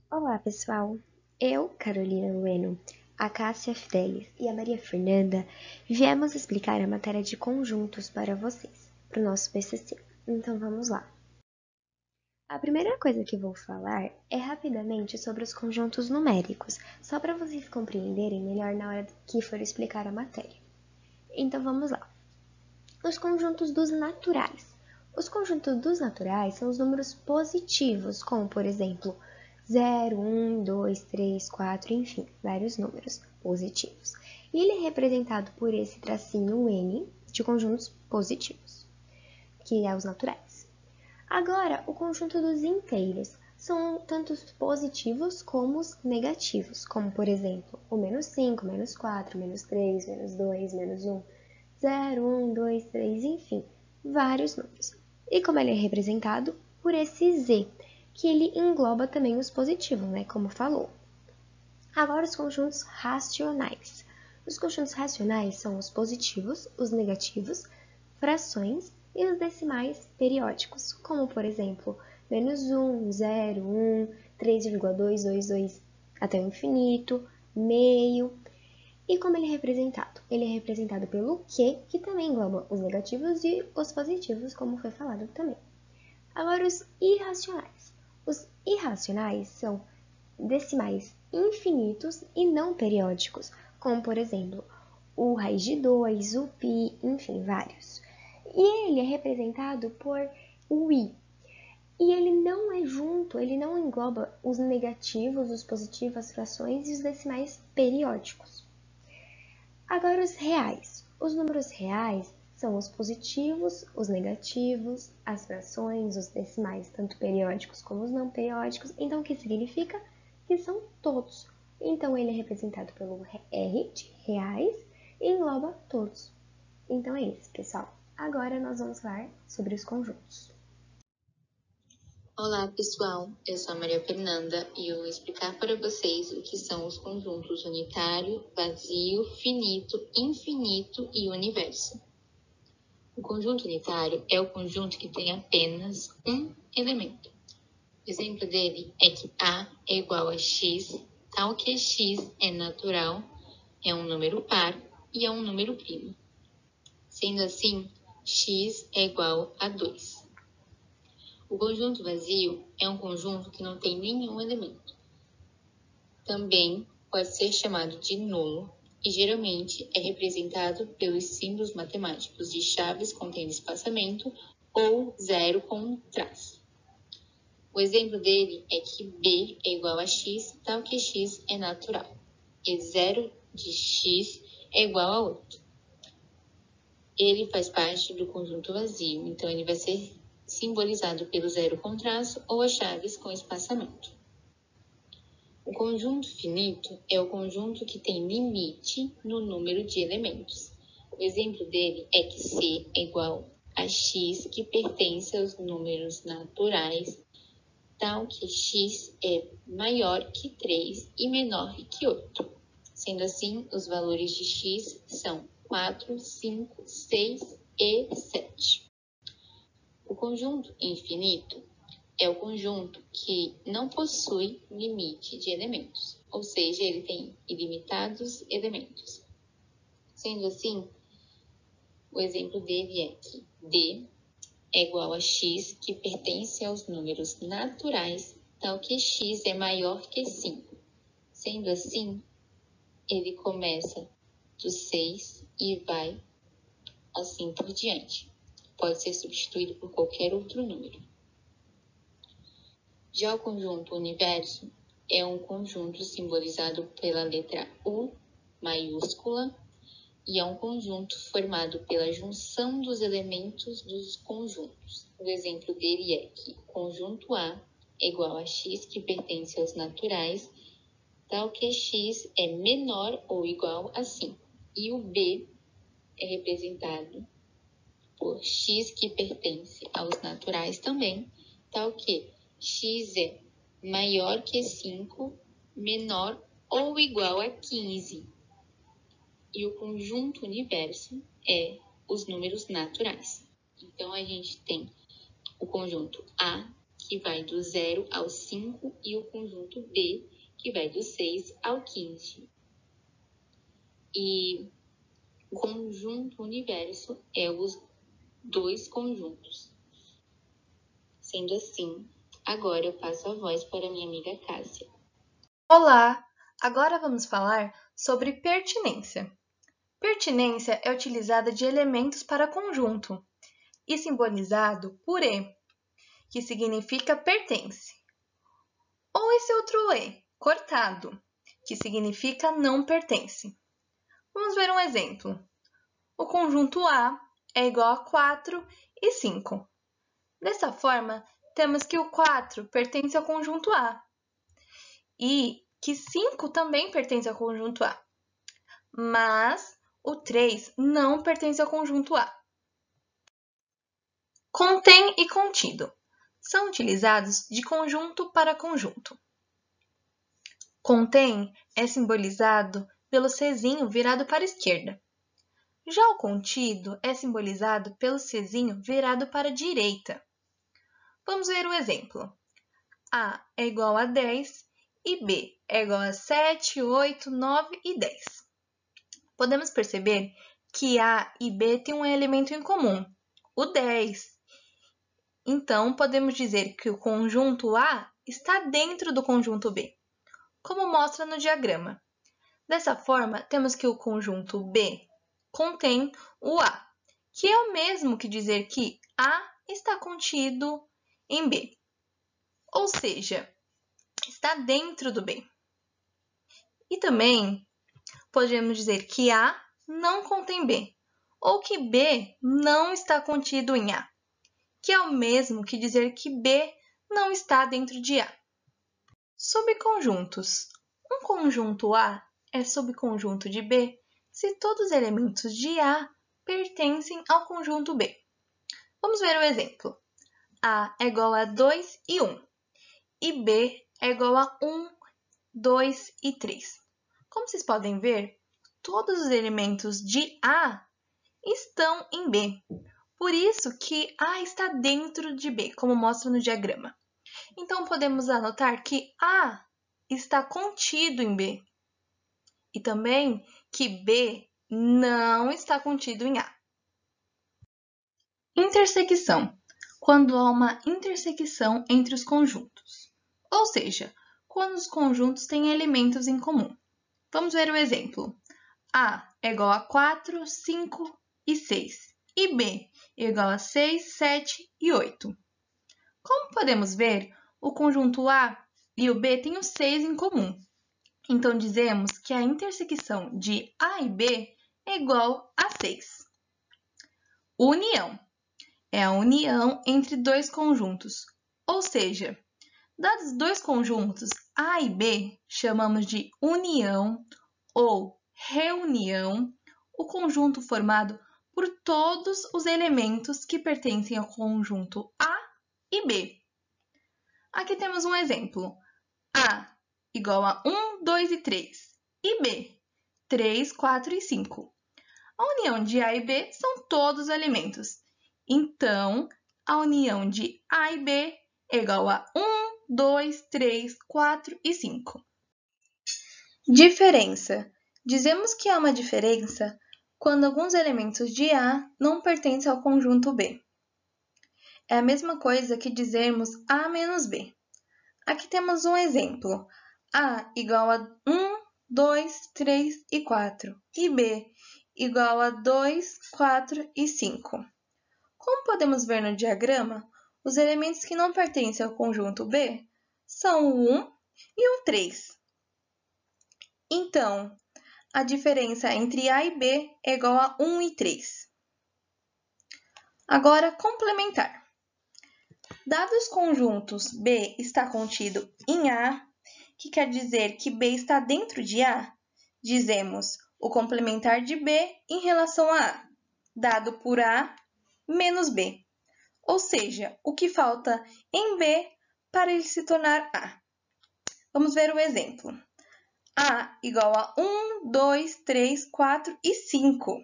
Olá, pessoal! Eu, Carolina Bueno, a Cássia Fidelis e a Maria Fernanda viemos explicar a matéria de conjuntos para vocês, para o nosso PCC. Então, vamos lá. A primeira coisa que vou falar é rapidamente sobre os conjuntos numéricos, só para vocês compreenderem melhor na hora que for explicar a matéria. Então, vamos lá. Os conjuntos dos naturais. Os conjuntos dos naturais são os números positivos, como, por exemplo, 0, 1, 2, 3, 4, enfim, vários números positivos. E ele é representado por esse tracinho N de conjuntos positivos, que é os naturais. Agora, o conjunto dos inteiros são tanto os positivos como os negativos, como, por exemplo, o menos 5, menos 4, menos 3, menos 2, menos 1, 0, 1, 2, 3, enfim, vários números. E como ele é representado por esse Z, que ele engloba também os positivos, né, como falou. Agora os conjuntos racionais. Os conjuntos racionais são os positivos, os negativos, frações e os decimais periódicos, como por exemplo, menos 1, 0, 1, 3,222 até o infinito, meio. E como ele é representado? Ele é representado pelo Q, que também engloba os negativos e os positivos, como foi falado também. Agora, os irracionais. Os irracionais são decimais infinitos e não periódicos, como, por exemplo, o raiz de 2, o π, enfim, vários. E ele é representado por o i. E ele não é junto, ele não engloba os negativos, os positivos, as frações e os decimais periódicos. Agora, os reais. Os números reais são os positivos, os negativos, as frações, os decimais, tanto periódicos como os não periódicos. Então, o que significa? Que são todos. Então, ele é representado pelo R de reais e engloba todos. Então, é isso, pessoal. Agora, nós vamos falar sobre os conjuntos. Olá, pessoal. Eu sou a Maria Fernanda e eu vou explicar para vocês o que são os conjuntos unitário, vazio, finito, infinito e universo. O conjunto unitário é o conjunto que tem apenas um elemento. O exemplo dele é que A é igual a X, tal que X é natural, é um número par e é um número primo. Sendo assim, X é igual a 2. O conjunto vazio é um conjunto que não tem nenhum elemento. Também pode ser chamado de nulo e geralmente é representado pelos símbolos matemáticos de chaves contendo espaçamento ou zero com um traço. O exemplo dele é que B é igual a X, tal que X é natural, e zero de X é igual a 8. Ele faz parte do conjunto vazio, então ele vai ser simbolizado pelo zero com traço ou as chaves com espaçamento. O conjunto finito é o conjunto que tem limite no número de elementos. O exemplo dele é que C é igual a X, que pertence aos números naturais, tal que X é maior que 3 e menor que 8. Sendo assim, os valores de X são 4, 5, 6 e 7. O conjunto infinito é o conjunto que não possui limite de elementos, ou seja, ele tem ilimitados elementos. Sendo assim, o exemplo dele é que D é igual a X, que pertence aos números naturais, tal que X é maior que 5. Sendo assim, ele começa do 6 e vai assim por diante. Pode ser substituído por qualquer outro número. Já o conjunto universo é um conjunto simbolizado pela letra U maiúscula e é um conjunto formado pela junção dos elementos dos conjuntos. O exemplo dele é que o conjunto A é igual a X, que pertence aos naturais, tal que X é menor ou igual a 5. E o B é representado por X, que pertence aos naturais também, tal que X é maior que 5, menor ou igual a 15. E o conjunto universo é os números naturais. Então, a gente tem o conjunto A, que vai do 0 ao 5, e o conjunto B, que vai do 6 ao 15. E o conjunto universo é os dois conjuntos. Sendo assim, agora eu passo a voz para minha amiga Cássia. Olá! Agora vamos falar sobre pertinência. Pertinência é utilizada de elementos para conjunto e simbolizado por E, que significa pertence. Ou esse outro E, cortado, que significa não pertence. Vamos ver um exemplo. O conjunto A é igual a 4 e 5. Dessa forma, temos que o 4 pertence ao conjunto A e que 5 também pertence ao conjunto A. Mas o 3 não pertence ao conjunto A. Contém e contido são utilizados de conjunto para conjunto. Contém é simbolizado pelo Czinho virado para a esquerda. Já o contido é simbolizado pelo Czinho virado para a direita. Vamos ver o exemplo. A é igual a 10 e B é igual a 7, 8, 9 e 10. Podemos perceber que A e B têm um elemento em comum, o 10. Então, podemos dizer que o conjunto A está dentro do conjunto B, como mostra no diagrama. Dessa forma, temos que o conjunto B contém o A, que é o mesmo que dizer que A está contido em B, ou seja, está dentro do B. E também podemos dizer que A não contém B, ou que B não está contido em A, que é o mesmo que dizer que B não está dentro de A. Subconjuntos. Um conjunto A é subconjunto de B se todos os elementos de A pertencem ao conjunto B. Vamos ver o exemplo. A é igual a 2 e 1, e B é igual a 1, 2 e 3. Como vocês podem ver, todos os elementos de A estão em B. Por isso que A está dentro de B, como mostra no diagrama. Então, podemos anotar que A está contido em B e também que B não está contido em A. Intersecção. Quando há uma intersecção entre os conjuntos, ou seja, quando os conjuntos têm elementos em comum. Vamos ver o exemplo. A é igual a 4, 5 e 6, e B é igual a 6, 7 e 8. Como podemos ver, o conjunto A e o B têm o 6 em comum. Então, dizemos que a intersecção de A e B é igual a 6. União é a união entre dois conjuntos, ou seja, dados dois conjuntos A e B, chamamos de união ou reunião o conjunto formado por todos os elementos que pertencem ao conjunto A e B. Aqui temos um exemplo. A igual a 1, 2 e 3, e B, 3, 4 e 5. A união de A e B são todos os elementos. Então, a união de A e B é igual a 1, 2, 3, 4 e 5. Diferença. Dizemos que há uma diferença quando alguns elementos de A não pertencem ao conjunto B. É a mesma coisa que dizermos A menos B. Aqui temos um exemplo. A igual a 1, 2, 3 e 4, e B igual a 2, 4 e 5. Como podemos ver no diagrama, os elementos que não pertencem ao conjunto B são o 1 e o 3. Então, a diferença entre A e B é igual a 1 e 3. Agora, complementar. Dados os conjuntos B está contido em A, que quer dizer que B está dentro de A, dizemos o complementar de B em relação a A, dado por A menos B. Ou seja, o que falta em B para ele se tornar A. Vamos ver o exemplo. A igual a 1, 2, 3, 4 e 5.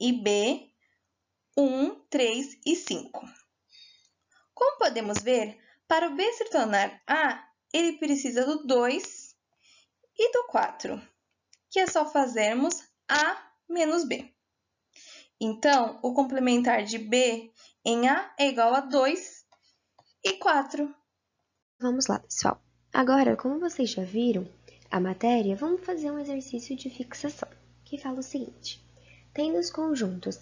E B, 1, 3 e 5. Como podemos ver, Para o B se tornar A, ele precisa do 2 e do 4, que é só fazermos A menos B. Então, o complementar de B em A é igual a 2 e 4. Vamos lá, pessoal. Agora, como vocês já viram a matéria, vamos fazer um exercício de fixação, que fala o seguinte. Tendo os conjuntos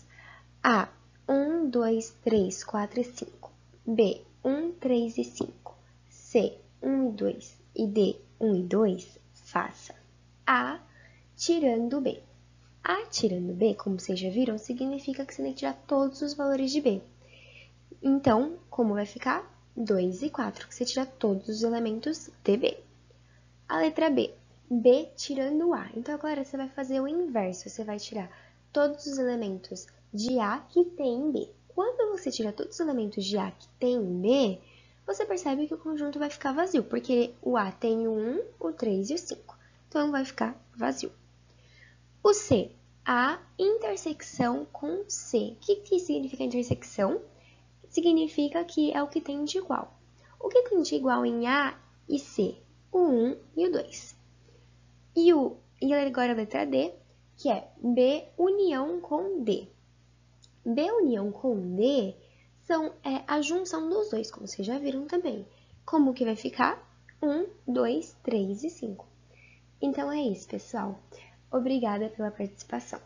A, 1, 2, 3, 4 e 5, B, 1, 3 e 5, C, 1 e 2 e D, 1 e 2, faça A tirando B. A tirando B, como vocês já viram, significa que você tem que tirar todos os valores de B. Então, como vai ficar? 2 e 4, que você tira todos os elementos de B. A letra B, B tirando A. Então, agora você vai fazer o inverso, você vai tirar todos os elementos de A que tem em B. Quando você tira todos os elementos de A que tem em B, você percebe que o conjunto vai ficar vazio, porque o A tem o 1, o 3 e o 5. Então, vai ficar vazio. O C, a intersecção com C. O que significa intersecção? Significa que é o que tem de igual. O que tem de igual em A e C? O 1 e o 2. E agora a letra D, que é B união com D. B união com D é a junção dos dois, como vocês já viram também. Como que vai ficar? 1, 2, 3 e 5. Então é isso, pessoal. Obrigada pela participação.